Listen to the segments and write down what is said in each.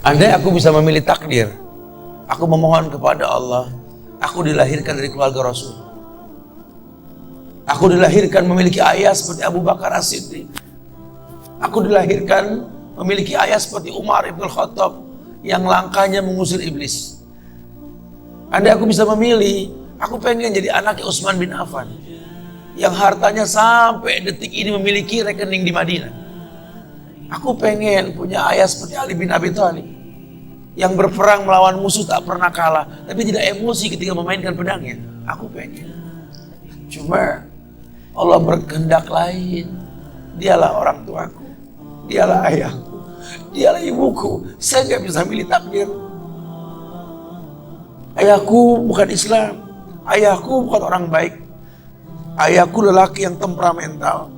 Andai aku bisa memilih takdir, aku memohon kepada Allah, aku dilahirkan dari keluarga Rasul. Aku dilahirkan memiliki ayah seperti Abu Bakar As-Siddiq. Aku dilahirkan memiliki ayah seperti Umar Ibn Khattab yang langkahnya mengusir iblis. Andai aku bisa memilih, aku pengen jadi anaknya Utsman bin Affan yang hartanya sampai detik ini memiliki rekening di Madinah. Aku pengen punya ayah seperti Ali bin Abi Thalib yang berperang melawan musuh tak pernah kalah, tapi tidak emosi ketika memainkan pedangnya. Aku pengen. Cuma Allah berkehendak lain. Dialah orang tuaku, dialah ayahku, dialah ibuku. Saya gak bisa milih takdir. Ayahku bukan Islam, ayahku bukan orang baik. Ayahku lelaki yang temperamental.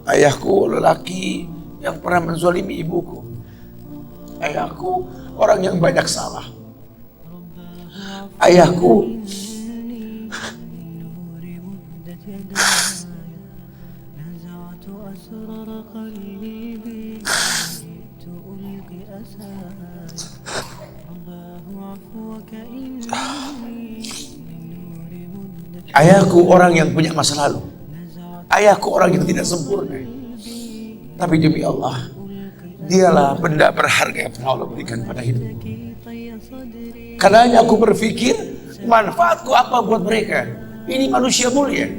Ayahku lelaki yang pernah menzalimi ibuku. Ayahku orang yang banyak salah. Ayahku Ayahku orang yang punya masa lalu. Ayahku orang yang tidak sempurna. Tapi demi Allah, dialah benda berharga yang pernah Allah berikan pada hidupku. Karenanya aku berpikir, manfaatku apa buat mereka? Ini manusia mulia.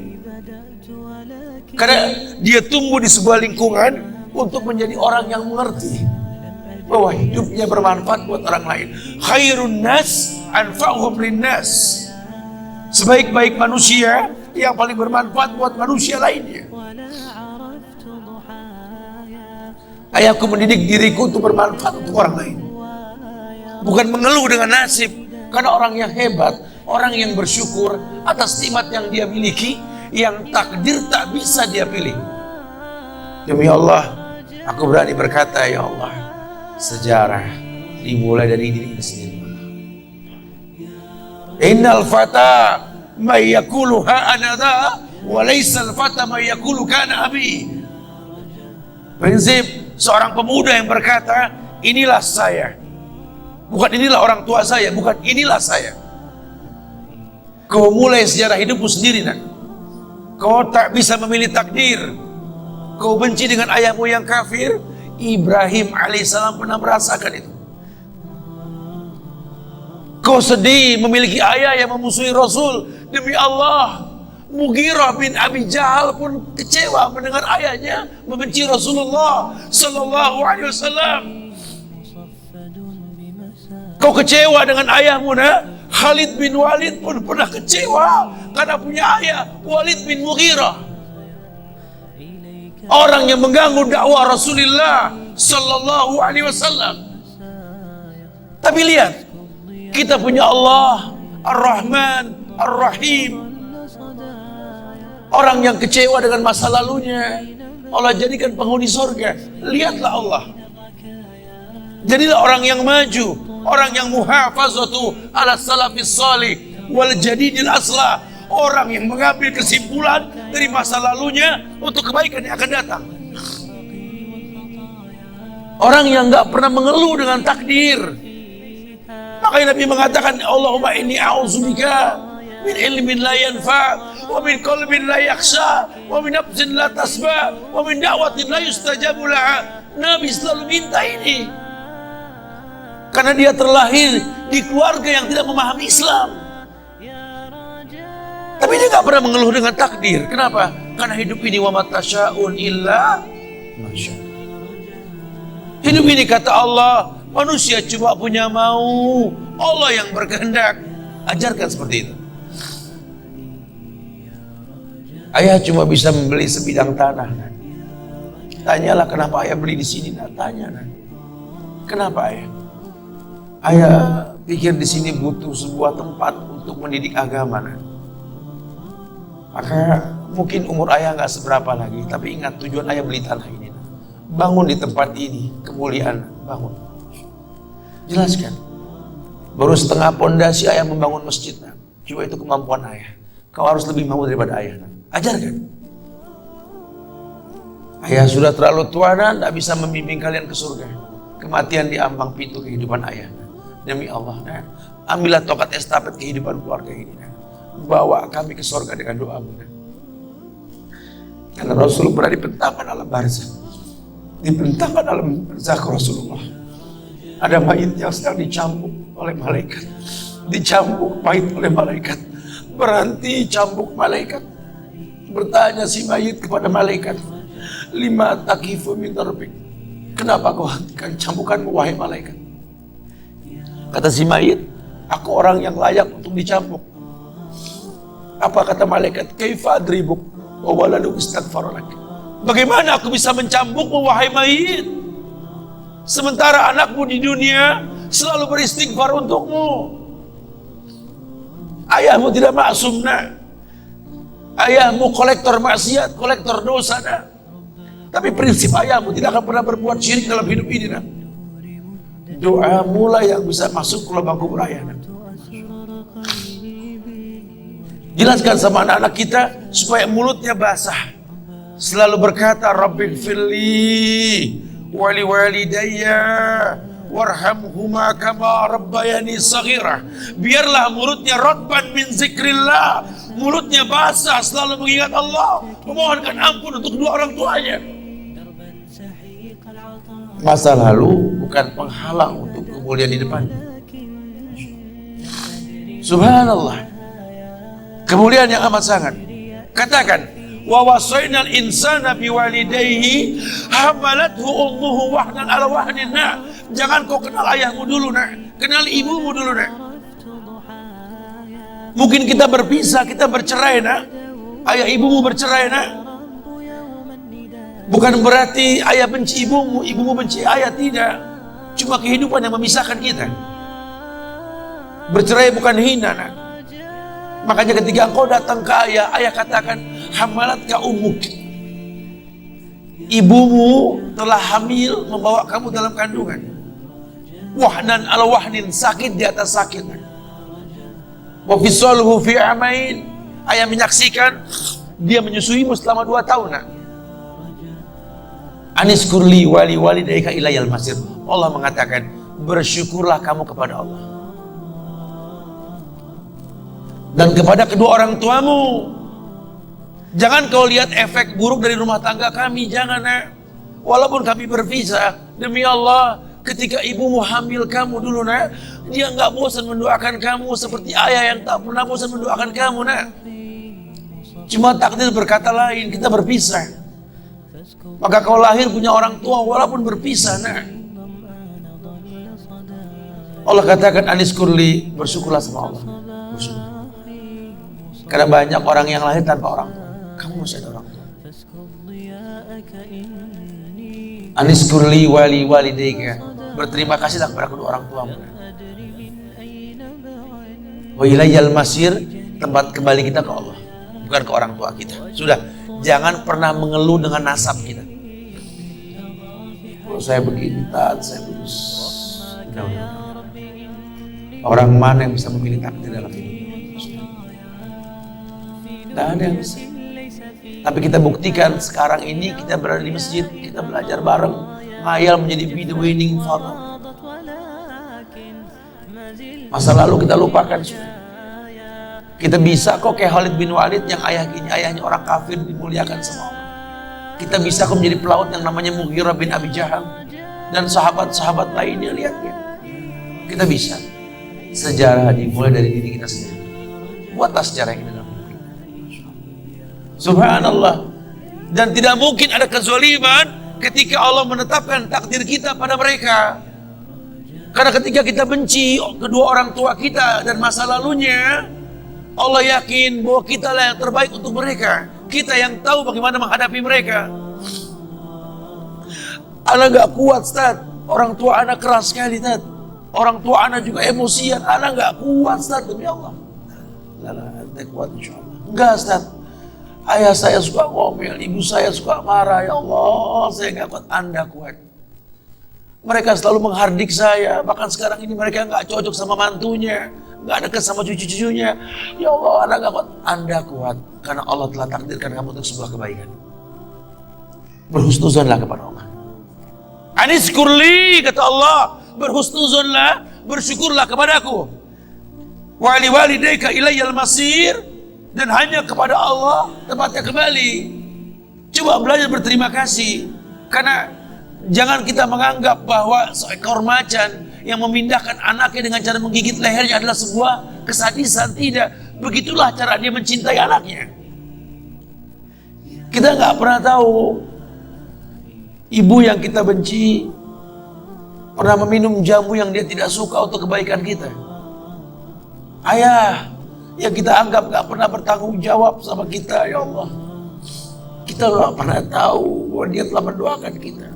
Karena dia tumbuh di sebuah lingkungan untuk menjadi orang yang mengerti bahwa hidupnya bermanfaat buat orang lain. Khairun nas anfa'uhum linnas. Sebaik-baik manusia yang paling bermanfaat buat manusia lainnya. Ayahku mendidik diriku untuk bermanfaat untuk orang lain. Bukan mengeluh dengan nasib. Karena orang yang hebat, orang yang bersyukur atas nikmat yang dia miliki, yang takdir tak bisa dia pilih. Demi Allah, aku berani berkata, ya Allah, sejarah dimulai dari diri sendiri. Innal fata may yaqulu ha ana dha wa laysa al fata may yaqulu kana abi. Prinsip seorang pemuda yang berkata, inilah saya. Bukan inilah orang tua saya, bukan inilah saya. Kau mulai sejarah hidupmu sendiri, nak. Kau tak bisa memilih takdir. Kau benci dengan ayahmu yang kafir. Ibrahim alaihissalam pernah merasakan itu. Kau sedih memiliki ayah yang memusuhi Rasul. Demi Allah, Mughirah bin Abi Jahal pun kecewa mendengar ayahnya membenci Rasulullah Sallallahu Alaihi Wasallam. Kau kecewa dengan ayahmu, nak? Khalid bin Walid pun pernah kecewa karena punya ayah Walid bin Mughirah, orang yang mengganggu dakwah Rasulullah Sallallahu Alaihi Wasallam. Tapi lihat, kita punya Allah Ar-Rahman Ar-Rahim. Orang yang kecewa dengan masa lalunya Allah jadikan penghuni surga. Lihatlah Allah. Jadilah orang yang maju, orang yang muhafazatu ala salafis salih wal jadidil aslah, orang yang mengambil kesimpulan dari masa lalunya untuk kebaikan yang akan datang. Orang yang gak pernah mengeluh dengan takdir. Makanya Nabi mengatakan, Allahumma inni a'udzubika min ilmin la yanfa, wa min qalbin la yakhsha, wa min nafsin la tasba, wa min da'watin la yustajabu laha. Nabi selalu minta ini karena dia terlahir di keluarga yang tidak memahami Islam. Tapi dia gak pernah mengeluh dengan takdir. Kenapa? Karena hidup ini wa matasya'un illa masya. Hidup ini kata Allah, manusia cuma punya mau, Allah yang berkehendak. Ajarkan seperti itu. Ayah cuma bisa membeli sebidang tanah. Tanyalah kenapa ayah beli di sini. Tanya. Kenapa ayah? Ayah pikir di sini butuh sebuah tempat untuk mendidik agama. Maka mungkin umur ayah nggak seberapa lagi, tapi ingat tujuan ayah beli tanah ini. Bangun di tempat ini, kemuliaan, bangun. Jelaskan. Baru setengah pondasi ayah membangun masjid. Coba itu kemampuan ayah. Kau harus lebih mau daripada ayah. Ajarkan. Ayah sudah terlalu tua dan tidak bisa membimbing kalian ke surga. kematian di ambang pintu kehidupan ayah. Demi Allah, nah, ambillah tongkat estafet kehidupan keluarga ini. Nah. Bawa kami ke surga dengan doamu. Nah. Karena Rasul pernah dibentangkan alam barzakh. Dibentangkan alam barzakh Rasulullah. Ada mayit yang sedang dicambuk oleh malaikat. Dicambuk mayit oleh malaikat. Berhenti cambuk malaikat. Bertanya si mayit kepada malaikat, lima takifu min darbik. Kenapa kau hentikan cambukanmu wahai malaikat? Kata si mayit, aku orang yang layak untuk dicambuk. Apa kata malaikat? Kaifa adribuk wa waladuk istaghfar lak. Bagaimana aku bisa mencambukmu wahai mayit, sementara anakmu di dunia selalu beristighfar untukmu. Ayahmu tidak maksum, nak. Ayahmu kolektor maksiat, kolektor dosa, nak. Tapi prinsip ayahmu tidak akan pernah berbuat syirik dalam hidup ini, nak. Doa mulai yang bisa masuk ke lubang kubur ayah, nak. Jelaskan sama anak-anak kita supaya mulutnya basah. Selalu berkata, Rabbighfirli wali walidayya warhamhuma kama rabbayani saghira. Biarlah mulutnya radban min zikrillah, mulutnya basah selalu mengingat Allah, memohonkan ampun untuk kedua orang tuanya. Masa lalu bukan penghalang untuk kemuliaan di depan. Subhanallah, kemuliaan yang amat sangat. Katakan, wa wasainal insana biwalidayhi hamalathu ummuhu wahnan ala wahnin. Nah, jangan kau kenal ayahmu dulu, nak. Kenal ibumu dulu, nak. Mungkin kita berpisah, kita bercerai, nak. Ayah ibumu bercerai, nak. Bukan berarti ayah benci ibumu, ibumu benci ayah, tidak. Cuma kehidupan yang memisahkan kita. Bercerai bukan hina, nak. Makanya ketika engkau datang ke ayah, ayah katakan, hamalat ka ummuk. Ibumu telah hamil, membawa kamu dalam kandungan. Wahnan ala wahnin, sakit di atas sakit. Wa fisaluhu fi amain. Ayah menyaksikan dia menyusuimu selama 2 tahun, nak. Anis kurli wali walidayka ilayal masir. Allah mengatakan, bersyukurlah kamu kepada Allah dan kepada kedua orang tuamu. Jangan kau lihat efek buruk dari rumah tangga kami, jangan, nak. Walaupun kami berpisah, demi Allah, ketika ibumu hamil kamu dulu, nak, dia nggak bosan mendoakan kamu seperti ayah yang tak pernah bosan mendoakan kamu, nak. Cuma takdir berkata lain, kita berpisah. Maka kau lahir punya orang tua walaupun berpisah, nak. Allah katakan, anis kurli, bersyukurlah sama Allah. Bersyukur. Karena banyak orang yang lahir tanpa orang tua. Kamu masih ada orang tua. Anis kurli wali walidayka. Berterima kasihlah kepada kedua orang tuamu. Wa ilayyal masir, tempat kembali kita ke Allah, bukan ke orang tua kita. Sudah, jangan pernah mengeluh dengan nasab kita. Kalau saya begini, saya putus. Orang mana yang bisa memilih takdir dalam hidup? Tidak ada yang bisa. Tapi kita buktikan sekarang ini kita berada di masjid, kita belajar bareng, ngayal menjadi be the winning father. Masa lalu kita lupakan sudah. Kita bisa kok kayak Khalid bin Walid yang ayahnya orang kafir dimuliakan sama Allah. Kita bisa kok menjadi pelaut yang namanya Mughirah bin Abi Jahal dan sahabat-sahabat lainnya, lihat ya. Kita bisa. Sejarah dimulai dari diri kita sendiri. Buatlah sejarah yang kita dalam hidup kita. Subhanallah. Dan tidak mungkin ada kezaliman ketika Allah menetapkan takdir kita pada mereka. Karena ketika kita benci kedua orang tua kita dan masa lalunya, Allah yakin bahwa kita lah yang terbaik untuk mereka. Kita yang tahu bagaimana menghadapi mereka. Anak gak kuat, Ustaz. Orang tua anak keras sekali, Ustaz. Orang tua anak juga emosian. Anak gak kuat, Ustaz, demi Allah. Anda kuat insyaAllah. Enggak, Ustaz. Ayah saya suka ngomel, ibu saya suka marah. Ya Allah, saya gak kuat. Anda kuat. Mereka selalu menghardik saya. Bahkan sekarang ini mereka gak cocok sama mantunya, gak dekat sama cucu-cucunya. Ya Allah, anak gak kuat. Anda kuat. Karena Allah telah takdirkan kamu untuk sebuah kebaikan. Berhusnuzonlah kepada Allah. Aniskurli, kata Allah, berhusnuzonlah, bersyukurlah kepadaku. Wa liwalidayka ilayyal masir, dan hanya kepada Allah tempatnya kembali. Coba belajar berterima kasih, karena jangan kita menganggap bahwa seekor macan yang memindahkan anaknya dengan cara menggigit lehernya adalah sebuah kesadisan. Tidak, begitulah cara dia mencintai anaknya. Kita nggak pernah tahu ibu yang kita benci pernah meminum jamu yang dia tidak suka untuk kebaikan kita. Ayah yang kita anggap gak pernah bertanggung jawab sama kita, ya Allah, kita gak pernah tahu bahwa dia telah mendoakan kita.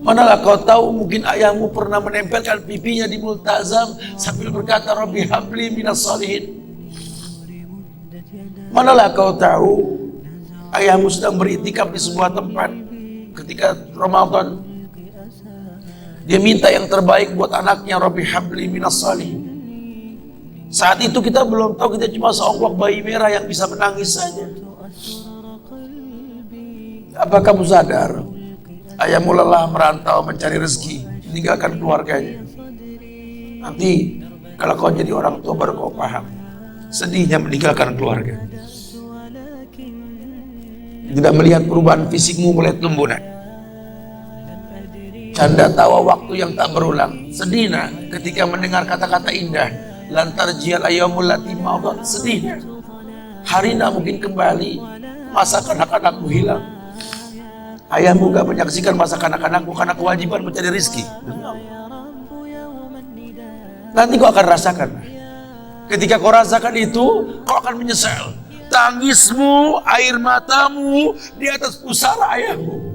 Manalah kau tahu, mungkin ayahmu pernah menempelkan pipinya di multazam sambil berkata, Rabbi habli minas salihin. Manalah kau tahu, ayahmu sedang beriktikaf di sebuah tempat ketika Ramadan. Dia minta yang terbaik buat anaknya, Rabbi habli minas salihin. Saat itu kita belum tahu, kita cuma seonggok bayi merah yang bisa menangis saja. Apa kamu sadar, ayahmu lelah merantau mencari rezeki, meninggalkan keluarganya. Nanti kalau kau jadi orang tua baru kau paham sedihnya meninggalkan keluarga. Tidak melihat perubahan fisikmu mulai lembunan. Canda tawa waktu yang tak berulang. Sedihnya ketika mendengar kata-kata indah. Lantar jial ayamul lati maudat, sedihnya hari nak mungkin kembali, masa kanak-kanakmu hilang. Ayahmu gak menyaksikan masa kanak-kanakmu karena kewajiban mencari rezeki. Nanti kau akan rasakan. Ketika kau rasakan itu, kau akan menyesal. Tangismu, air matamu di atas pusara ayahmu.